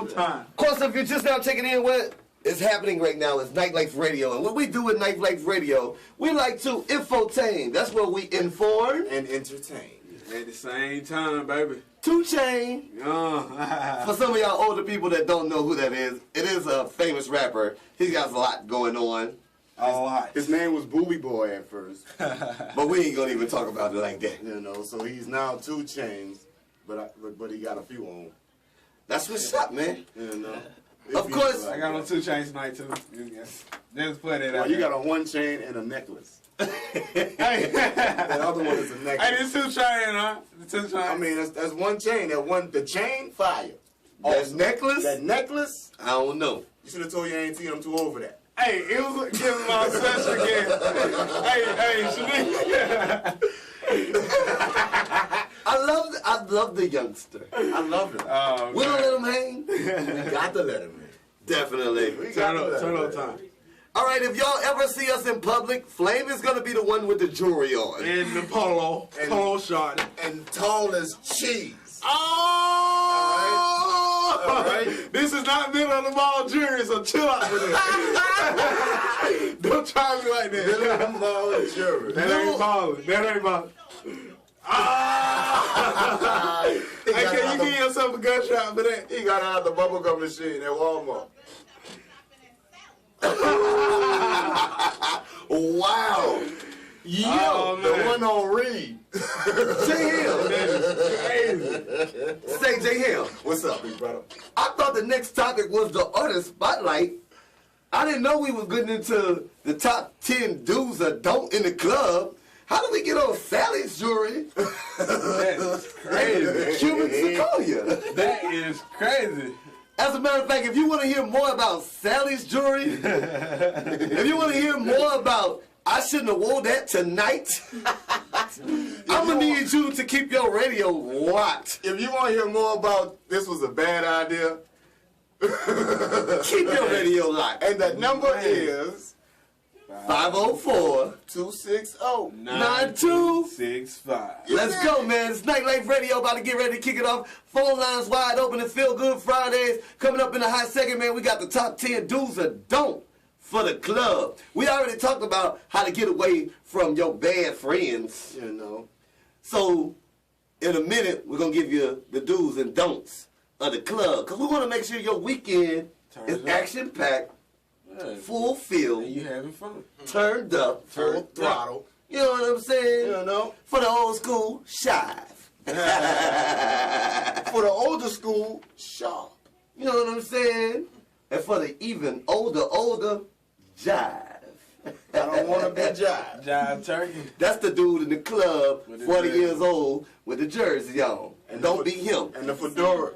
time. Of course, if you're just now checking in, what is happening right now is Nightlife Radio. And what we do with Nightlife Radio, we like to infotain. That's where we inform and entertain. At the same time, baby. 2 Chainz. For some of y'all older people that don't know who that is, it is a famous rapper. He's got a lot going on. A lot. His name was Booby Boy at first. But we ain't gonna even talk about it like that. You know, so he's now 2 Chainz, but he got a few on. That's what's up, man. You know. Of course. I got on 2 Chainz tonight, too. Just put it out. You got on 1 chain and a necklace. That other one is a necklace. Hey, this 2 Chainz, huh? The 2 Chainz. I mean, that's 1 chain. The chain, fire. That necklace? That necklace? I don't know. You should have told your auntie I'm too over that. Hey, it was giving my special again. hey, Shanique. I love the youngster. I love him. We don't let him hang. We got to let him hang. Definitely. We got to let turn him on time. All right, if y'all ever see us in public, Flame is going to be the one with the jewelry on. And the polo shot. And tall as cheese. Oh! All right. This is not middle of the ball jury, so chill out with it. Don't try me like that. Middle of the ball jury. That ain't balling. That ain't balling. Hey, can you give yourself a gunshot for that? He got out the bubblegum machine at Walmart. Wow. Yo, the one on Reed. J Hill. Say J Hill. What's up, big brother? I thought the next topic was the artist spotlight. I didn't know we was getting into the top 10 do's or don't in the club. How did we get on Sally's jewelry? That is crazy. Cuban sequoia. That is crazy. As a matter of fact, if you want to hear more about Sally's jewelry, if you want to hear more about I shouldn't have wore that tonight, I'm going to need you to keep your radio locked. If you want to hear more about this was a bad idea, keep your radio locked. And that number is 504-260-9265. Let's go, man. It's Nightlife Radio, about to get ready to kick it off. Phone lines wide open and Feel Good Fridays. Coming up in the hot second, man, we got the top 10 do's or don't for the club. We already talked about how to get away from your bad friends, you know. So, in a minute, we're going to give you the do's and don'ts of the club. Because we want to make sure your weekend is action-packed, fulfilled, you having fun, turned up, full throttle. You know what I'm saying? You know, for the old school, shive. For the older school, sharp. You know what I'm saying? And for the even older, jive. I don't want to be jive. Jive turkey. That's the dude in the club, 40 years old, with the jersey on. And don't be him. And the fedora,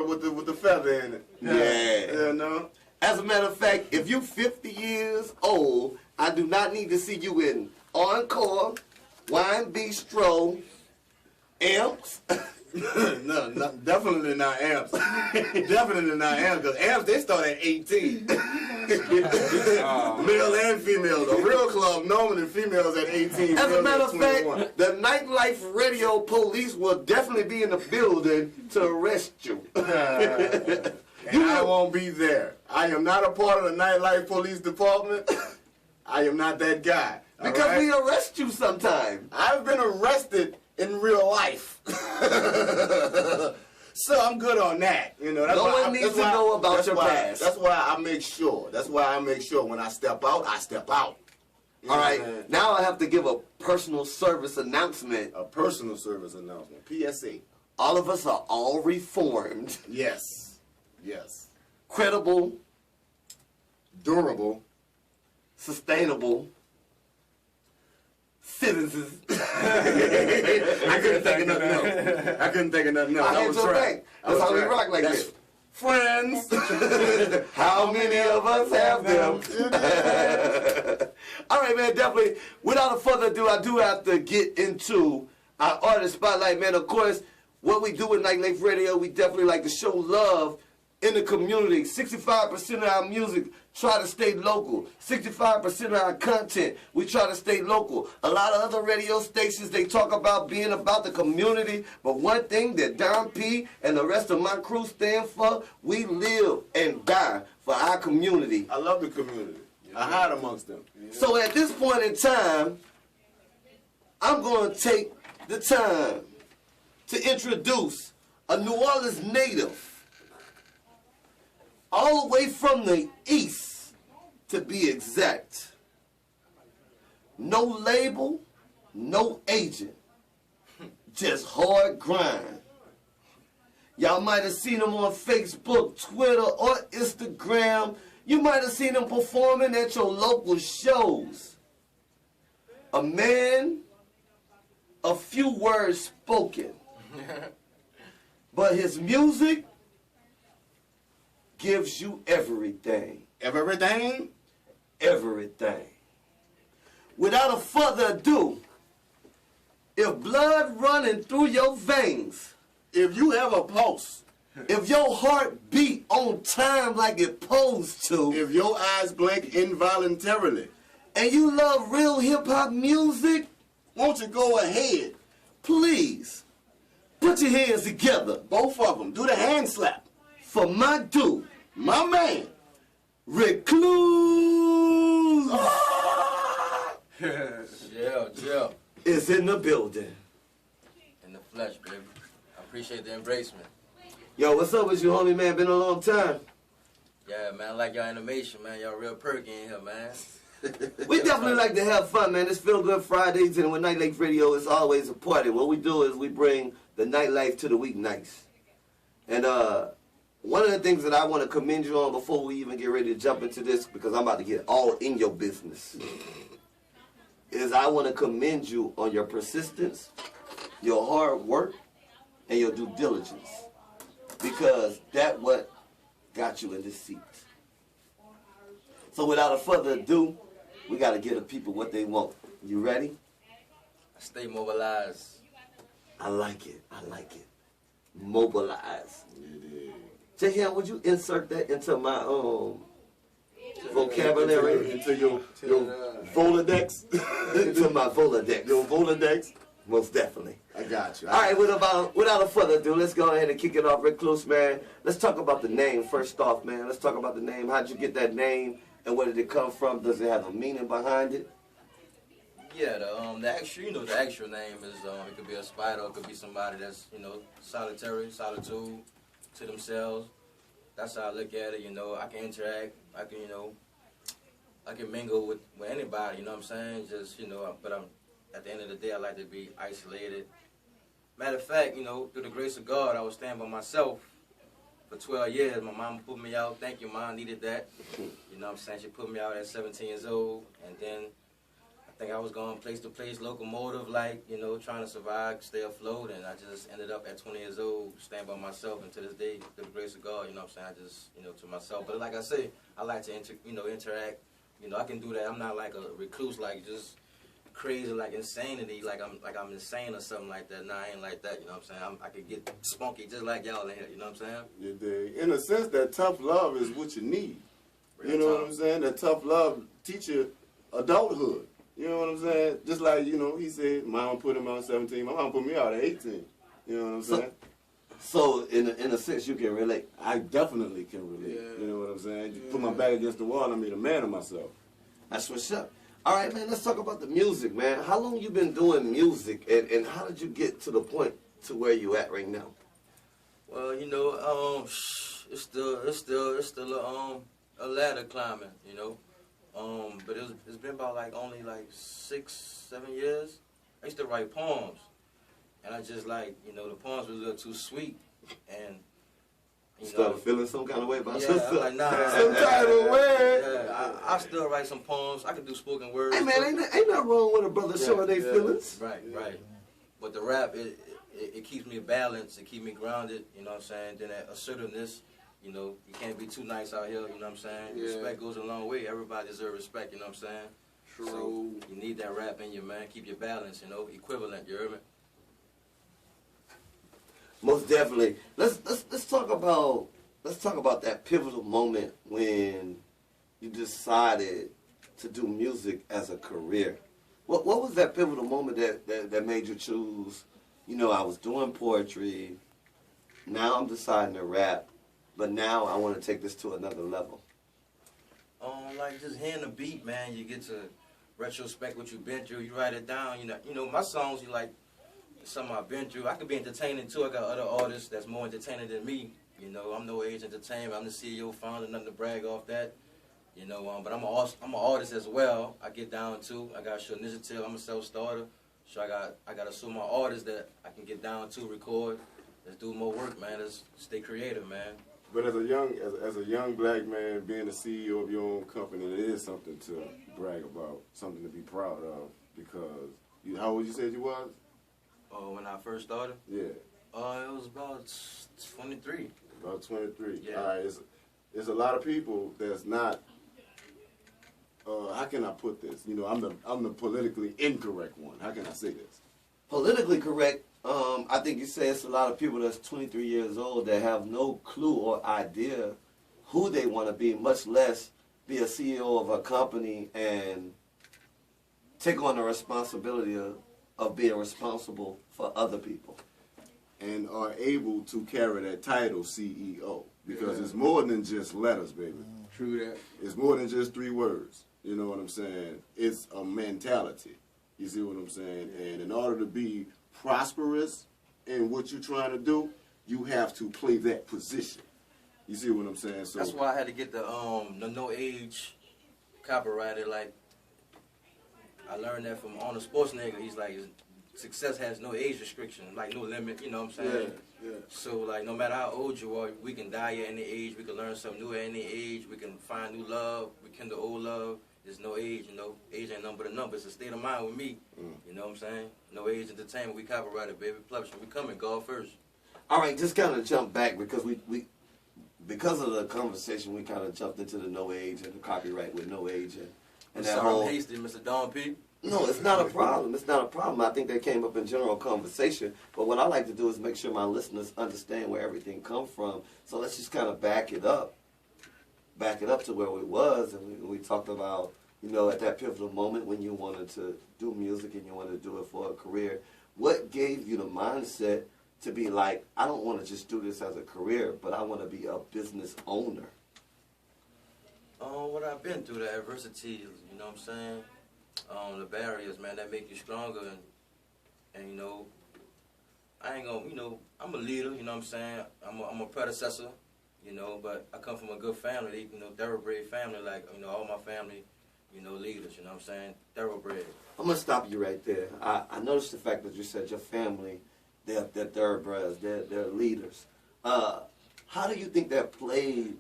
with the feather in it. Yeah. You know. As a matter of fact, if you 50 years old, I do not need to see you in Encore, Wine Bistro, Amps. No, definitely not Amps. Definitely not Amps, because Amps, they start at 18. Male and female. The real club, normally females at 18. As a matter of fact, the Nightlife Radio police will definitely be in the building to arrest you. And I won't be there. I am not a part of the Nightlife Police Department. I am not that guy. Because we arrest you sometime. I've been arrested in real life. So I'm good on that. You know, no one needs to know about your past. That's why I make sure. That's why I make sure when I step out, I step out. All right. Now I have to give a personal service announcement. A personal service announcement. PSA. All of us are all reformed. Yes. Yes. Credible. Durable. Sustainable. Citizens. I couldn't think of nothing else. I couldn't think of nothing else. I was right. That's how we rock like this. Friends. How many of us have them? All right, man, definitely. Without further ado, I do have to get into our artist spotlight, man. Of course, what we do with Nightlife Radio, we definitely like to show love in the community. 65% of our music try to stay local. 65% of our content, we try to stay local. A lot of other radio stations, they talk about being about the community, but one thing that Don P and the rest of my crew stand for, we live and die for our community. I love the community. I hide amongst them. So at this point in time, I'm going to take the time to introduce a New Orleans native, all the way from the east, to be exact. No label, no agent, just hard grind. Y'all might have seen him on Facebook, Twitter, or Instagram. You might have seen him performing at your local shows. A man, a few words spoken, but his music gives you everything. Everything? Everything. Without a further ado, if blood running through your veins, If you have a pulse, if your heart beat on time like it supposed to, if your eyes blink involuntarily, and you love real hip-hop music, won't you go ahead? please, put your hands together Both of them. Do the hand slap. for my dude, My man. Recluse. Yeah. Is in the building. In the flesh, baby. I appreciate the embracement. Yo, what's up with you, homie, man? Been a long time. Yeah, man, I like y'all animation, man. Y'all real perky in here, man. We definitely like to have fun, man. It's Feel Good Fridays, and with Nightlife Radio, it's always a party. What we do is we bring the nightlife to the weeknights. And one of the things that I want to commend you on before we even get ready to jump into this, because I'm about to get all in your business, is I want to commend you on your persistence, your hard work, and your due diligence. Because that what got you in this seat. So without a further ado, we got to give the people what they want. You ready? I stay mobilized. I like it. I like it. Mobilize. Jahan, would you insert that into my vocabulary? Into your Volodex. Into my Volodex. Your Volodex. Most definitely. I got you. All right, without a further ado, let's go ahead and kick it off. Recluse, man. Let's talk about the name first off, man. Let's talk about the name. How'd you get that name, and where did it come from? Does it have a meaning behind it? Yeah, the actual name is it could be a spider, it could be somebody that's solitary, solitude to themselves. That's how I look at it. I can interact. I can mingle with anybody. You know what I'm saying? Just but at the end of the day, I like to be isolated. Matter of fact, through the grace of God, I was staying by myself for 12 years. My mom put me out. Thank you, Mom. Needed that. You know what I'm saying? She put me out at 17 years old, and then I think I was going place to place, locomotive, trying to survive, stay afloat, and I just ended up at 20 years old, staying by myself, and to this day, through the grace of God, you know what I'm saying, I just, to myself. But like I say, I like to, interact. I can do that. I'm not like a recluse, like just crazy, like insanity, like I'm insane or something like that. Nah, I ain't like that, you know what I'm saying? I could get spunky just like y'all in here, you know what I'm saying? You dig. In a sense, that tough love is what you need. Real You know talk. what I'm saying? That tough love teach you adulthood. You know what I'm saying? Just like, he said, Mama put him out at 17. My mom put me out at 18. You know what I'm saying? So in a sense, you can relate. I definitely can relate. Yeah. You know what I'm saying? Put my back against the wall and I made a man of myself. That's what's up. All right, man, let's talk about the music, man. How long you been doing music, and how did you get to the point to where you at right now? Well, it's still a ladder climbing, but it's been about only 6-7 years. I used to write poems, and I just the poems were a little too sweet, and Started feeling some kind of way about yeah, I'm yourself. like, nah. Some type of way. Yeah, I still write some poems. I can do spoken words. Hey, man, ain't nothing wrong with a brother showing their feelings. Right. But the rap, it keeps me balanced. It keeps me grounded. You know what I'm saying? Then that assertiveness. You can't be too nice out here. You know what I'm saying? Yeah. Respect goes a long way. Everybody deserves respect. You know what I'm saying? True. So you need that rap in you, man. Keep your balance. Equivalent. You heard me? Most definitely. Let's talk about that pivotal moment when you decided to do music as a career. What was that pivotal moment that made you choose, you know, I was doing poetry, now I'm deciding to rap, but now I want to take this to another level? Like just hearing the beat, man, you get to retrospect what you've been through. You write it down. You know, my songs, you like something I've been through. I could be entertaining too. I got other artists that's more entertaining than me. You know, I'm No Age Entertainment. I'm the CEO, founder, nothing to brag off that. You know, but I'm an artist as well. I get down too. I got to show initiative. I'm a self-starter. So I got to show my artists that I can get down to, record. Let's do more work, man. Let's stay creative, man. But as a young black man, being the CEO of your own company, it is something to brag about, something to be proud of. Because how old you said you was? When I first started? Yeah. It was about 23. About 23. Yeah. All right. It's a lot of people that's not. How can I put this? You know, I'm the politically incorrect one. How can I say this? Politically correct. I think you say it's a lot of people that's 23 years old that have no clue or idea who they want to be, much less be a CEO of a company and take on the responsibility of being responsible for other people. And are able to carry that title CEO. Because it's more than just letters, baby. True that. It's more than just 3 words. You know what I'm saying? It's a mentality. You see what I'm saying? And in order to be prosperous in what you're trying to do, you have to play that position. You see what I'm saying? So that's why I had to get the No Age copyrighted. Like, I learned that from Arnold Schwarzenegger. He's like, success has no age restriction, like no limit, you know what I'm saying? Yeah. So, like, no matter how old you are, we can die at any age, we can learn something new at any age, we can find new love, rekindle old love. There's no age, you know. Age ain't nothing but a number. It's a state of mind with me. You know what I'm saying? No Age Entertainment, we copyrighted, baby. Publishing, we coming, God first. All right, just kind of jump back because we because of the conversation, we kind of jumped into the No Age and the copyright with No Age and that sorry, whole. I'm hasty, Mr. Don P. No, it's not a problem. It's not a problem. I think that came up in general conversation. But what I like to do is make sure my listeners understand where everything come from. So let's just kind of back it up to where we was, and we talked about, you know, at that pivotal moment when you wanted to do music and you wanted to do it for a career. What gave you the mindset to be like, I don't want to just do this as a career, but I want to be a business owner? What I've been through, the adversity, you know what I'm saying? The barriers, man, that make you stronger, and you know, I ain't gonna, you know, I'm a leader, you know what I'm saying? I'm a predecessor, you know, but I come from a good family, you know, thoroughbred family, like, you know, all my family, you know, leaders, you know what I'm saying? Thoroughbred. I'm going to stop you right there. I noticed the fact that you said your family, they're thoroughbreds, they're leaders. How do you think that played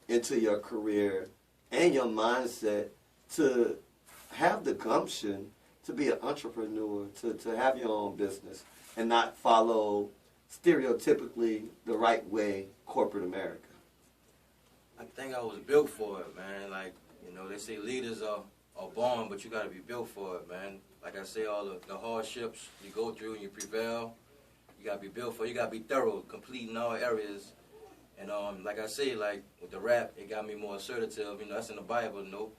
into your career and your mindset to have the gumption to be an entrepreneur, to have your own business and not follow stereotypically the right way corporate America? I think I was built for it, man. Like, you know, they say leaders are born, but you got to be built for it, man. Like I say, all the hardships you go through and you prevail, you got to be built for it. You got to be thorough, complete in all areas. And like I say, like with the rap, it got me more assertive. You know, that's in the Bible, you know.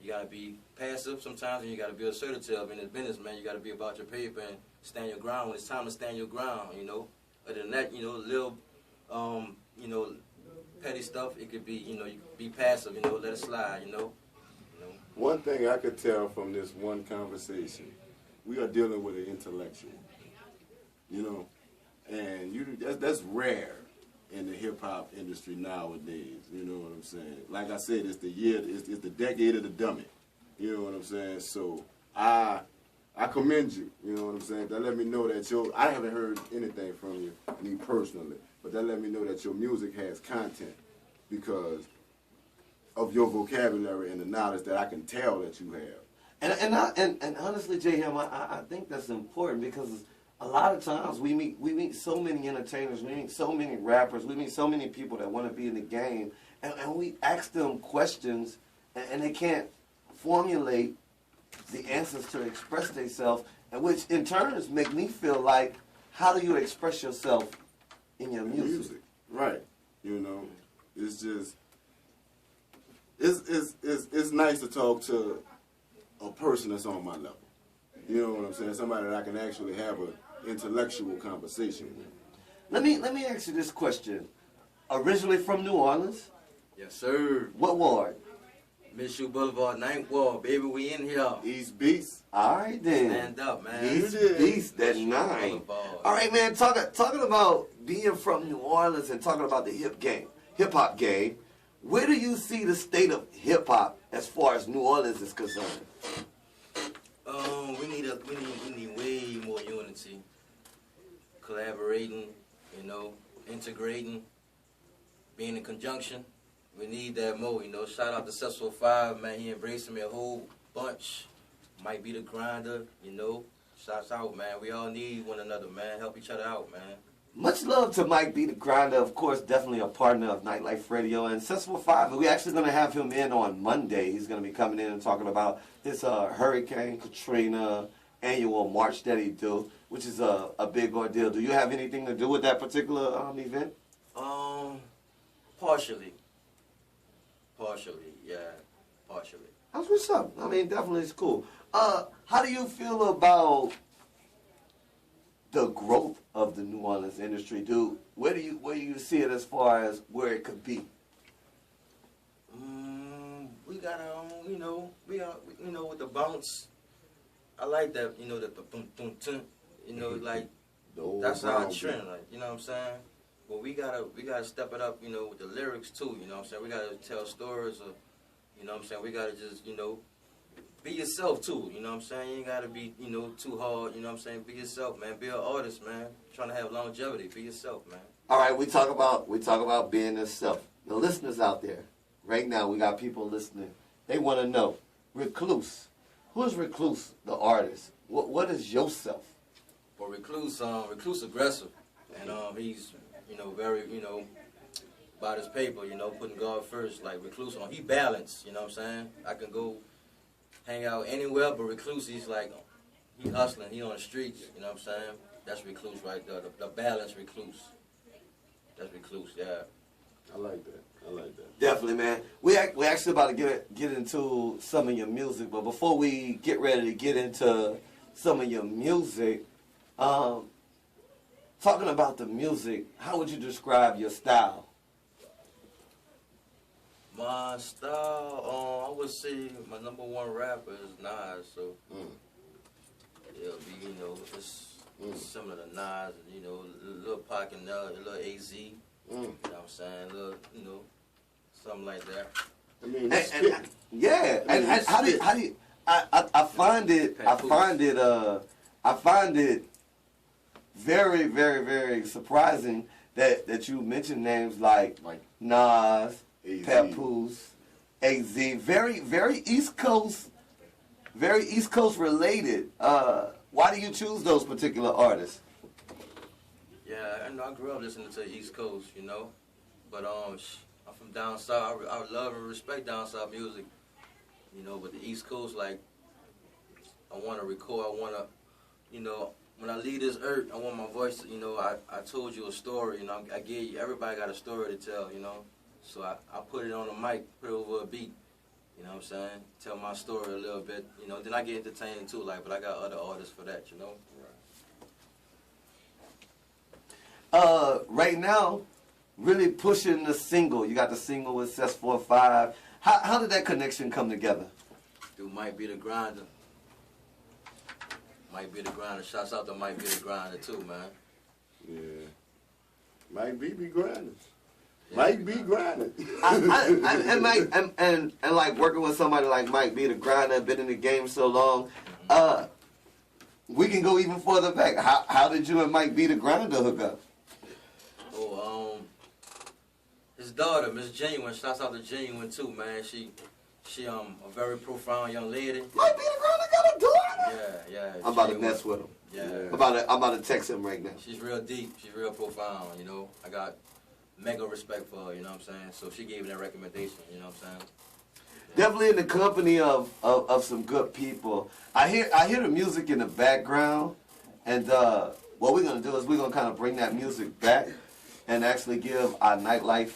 You got to be passive sometimes, and you got to be assertive. In this business, man, you got to be about your paper and stand your ground when it's time to stand your ground, you know. Other than that, you know, little, you know, petty stuff, it could be, you know, you could be passive, you know, let it slide, you know. One thing I could tell from this one conversation, we are dealing with an intellectual, you know, and that's rare in the hip-hop industry nowadays, you know what I'm saying? Like I said, it's the decade of the dummy, you know what I'm saying? So I commend you, you know what I'm saying? That let me know that I haven't heard anything from you, me personally, but that let me know that your music has content because of your vocabulary and the knowledge that I can tell that you have. And honestly, J.M., I think that's important because a lot of times we meet so many entertainers, we meet so many rappers, we meet so many people that want to be in the game, and we ask them questions, and they can't formulate the answers to express themselves, and which in turn make me feel like, how do you express yourself in your music? Right. You know, it's it's nice to talk to a person that's on my level. You know what I'm saying? Somebody that I can actually have an intellectual conversation with. Let me ask you this question. Originally from New Orleans, Yes, sir. what ward? Mizzou Boulevard, 9th Ward, baby, we in here. East Beast. All right then. Stand up, man. East Yeah. Beast, that Mizzou 9. Boulevard. All right, man. Talking about being from New Orleans and talking about the hip hop game. Where do you see the state of hip hop as far as New Orleans is concerned? We need way more unity, collaborating, you know, integrating, being in conjunction. We need that more, you know. Shout out to Cecil 5, man. He embracing me a whole bunch. Might be the grinder, you know. Shouts out, man. We all need one another, man. Help each other out, man. Much love to Mike B. the Grinder, of course, definitely a partner of Nightlife Radio. And Cecil 5, we're actually going to have him in on Monday. He's going to be coming in and talking about his Hurricane Katrina annual march that he do, which is a big ordeal. Do you have anything to do with that particular event? Partially, yeah, partially. That's what's up. I mean, definitely it's cool. How do you feel about the growth of the New Orleans industry? Where do you see it as far as where it could be? We got you know, with the bounce. I like that, you know, that the boom boom boom, you know, like that's our trend, like, you know what I'm saying? But we gotta step it up, you know, with the lyrics too, you know what I'm saying? We gotta tell stories of, you know what I'm saying? We gotta just, you know, be yourself too, you know what I'm saying? You ain't gotta be, you know, too hard, you know what I'm saying? Be yourself, man. Be an artist, man. Trying to have longevity. Be yourself, man. All right, we talk about being yourself. The listeners out there, right now, we got people listening. They want to know, Recluse. Who's Recluse, the artist? What is yourself? For Recluse, Recluse aggressive, and he's, you know, very, you know, about his paper, you know, putting God first. Like Recluse, he balanced, you know what I'm saying? I can go hang out anywhere, but Recluse, he's like, he hustling, he on the streets, you know what I'm saying? That's Recluse right there, the balanced Recluse. That's Recluse, yeah. I like that. Definitely, man. We actually about to get into some of your music, but before we get ready to get into some of your music, talking about the music, how would you describe your style? My style, I would say my number one rapper is Nas, so it'll be, you know, it's similar to Nas, you know, a little Pac and a little AZ, you know what I'm saying, a little, you know, something like that. I mean, how do you? I find it very, very, very surprising that you mention names like Nas, Papoose, AZ, very, very East Coast related. Why do you choose those particular artists? Yeah, I know I grew up listening to the East Coast, you know, but I'm from down south. I love and respect down south music, you know, but the East Coast, like, I want to record, I want to, you know, when I leave this earth, I want my voice to, you know, I told you a story, you know, I gave you, everybody got a story to tell, you know, so I put it on the mic, put it over a beat, you know what I'm saying, tell my story a little bit, you know, then I get entertained too, like, but I got other artists for that, you know. Right now, really pushing the single. You got the single with Cess 45. How did that connection come together? Dude, Might Be the Grinder. Might Be the Grinder. Shouts out to Might Be the Grinder too, man. Yeah. Might be grinding. Might be grinding. And like working with somebody like Mike B the Grinder, been in the game so long, we can go even further back. How did you and Mike B the Grinder hook up? His daughter, Miss Genuine, shouts out to Genuine too, man. She a very profound young lady. Mike B the Grinder got a daughter? Yeah. I'm about to mess with him. Yeah. I'm about to text him right now. She's real deep. She's real profound, you know. I got mega respect for her, you know what I'm saying? So she gave me that recommendation, you know what I'm saying? Definitely in the company of some good people. I hear the music in the background, and what we're gonna do is we're gonna kind of bring that music back and actually give our Nightlife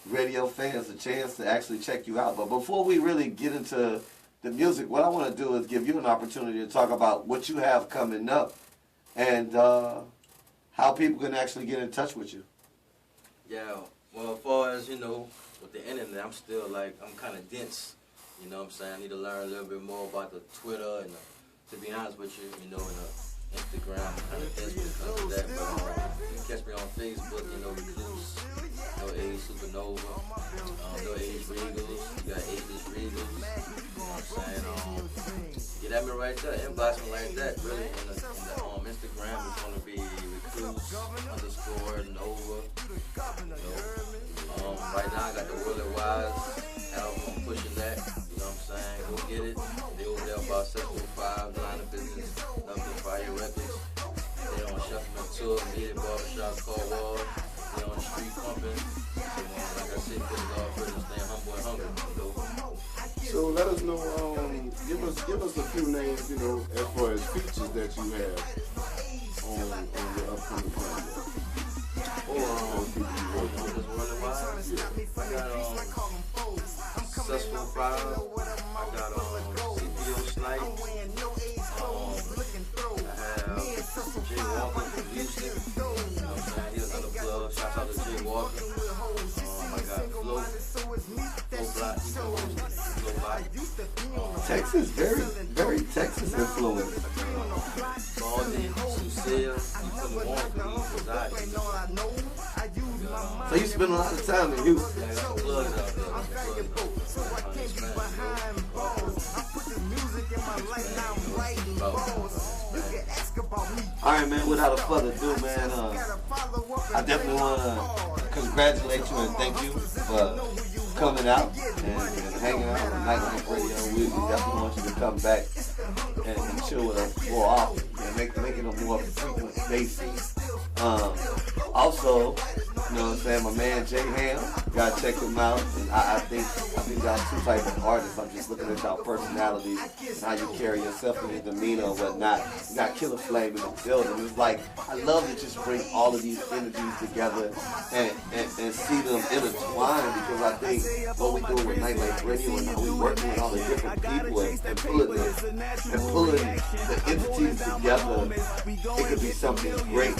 radio fans a chance to actually check you out. But before we really get into the music, what I want to do is give you an opportunity to talk about what you have coming up and how people can actually get in touch with you. Yeah, well, as far as, you know, with the internet, I'm still like, I'm kind of dense. You know what I'm saying? I need to learn a little bit more about the Twitter and to be honest with you, you know, and Instagram, I'm kind of dense when it comes to that. But you can catch me on Facebook, you know, Recluse, No Age Supernova, No Age Regals, you got Ageless Regals, you know what I'm saying? Get at me right there, inbox me like that, really. In the Instagram is going to be Recluse_Nova. Right now I got the Worldly Wise album, I'm pushing that, you know what I'm saying? Go get it. They over there about 705, Line of Business, Nothing Fire Records. They on Shuffling Tour, Media Barbershop, Car Wall. They on the street pumping. So, like I said, put it all first and stay humble and hungry, you know? So let us know, give us a few names, you know, as far as features that you have on your upcoming project. Or people you work on. I got Successful 5, I got CPO Snipe, I have Jay Walker from Houston, you know what I'm saying, here's another plug, shout out to Jay Walker, I got Flo Block, he from Houston, Flo Block. Texas, very Texas influence. Baldy, Lucille, he from the Warren, he reside in So you spend a lot of time in Houston. I got some plugs out there. All right, man, without further ado, man, I definitely want to congratulate you and thank you for coming out and hanging out on Nightlife Radio. We definitely want you to come back and chill with us more often and make it a more frequent basis. Also, you know what I'm saying, my man Jay Ham, you gotta check him out. And I think y'all two type of artists. I'm just looking at y'all personalities and how you carry yourself and your demeanor and whatnot. You got Killer Flame in the building. It's like, I love to just bring all of these energies together and see them intertwine, because I think what we do with Nightlife Radio and how we working with all the different people and pulling the entities together, it could be something great.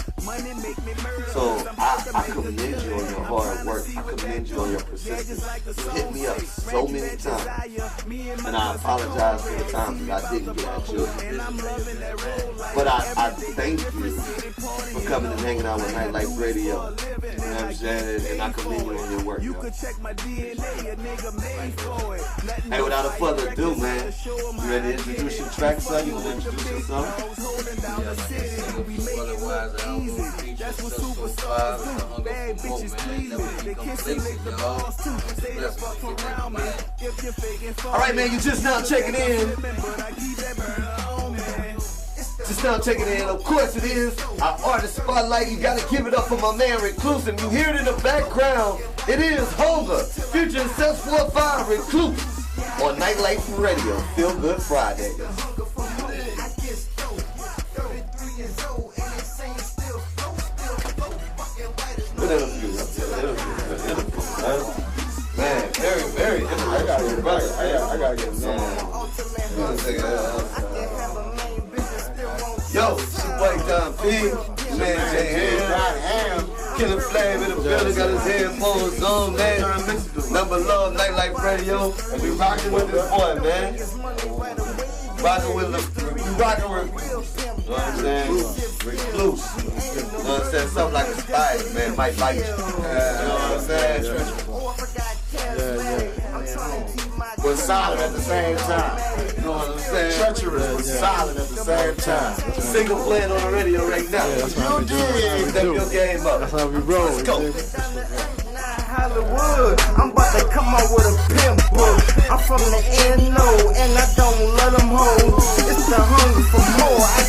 So I commend you on your hard work. I commend you on your persistence. You hit me up so many times, and I apologize for the times that I didn't get at you. But I thank you for coming and hanging out with Nightlife Radio. You know what I'm saying? And I commend you on your work. Yo. Hey, without further ado, man, you ready to introduce your track, son? You want to introduce yourself? All right, man, you just now checking in. Just now checking in. Of course it is our artist spotlight. You gotta give it up for my man Recluse. And you hear it in the background. It is Hunger featuring 645 Recluse on Nightlife Radio. Feel Good Friday. Man, very. I gotta get some. Yo, it's your boy Don P, man Jay Ham, Killer Flame in the building, got his headphones on, man. Number love, Nightlife Radio, and we rocking with this boy, man. Rocking with you know what I'm saying? Recluse. You know what I'm saying? Something like a spider, man, might bite you. You know what I'm saying? But solid at the same time. You know what I'm saying? Treacherous, but solid at the same time. Single playing on the radio right now. That's how we do. Step your game up. That's how we roll. Let's go. Hollywood, I'm about to come out with a pimp book. I'm from the NO and I don't let them hold. It's the hunger for more. I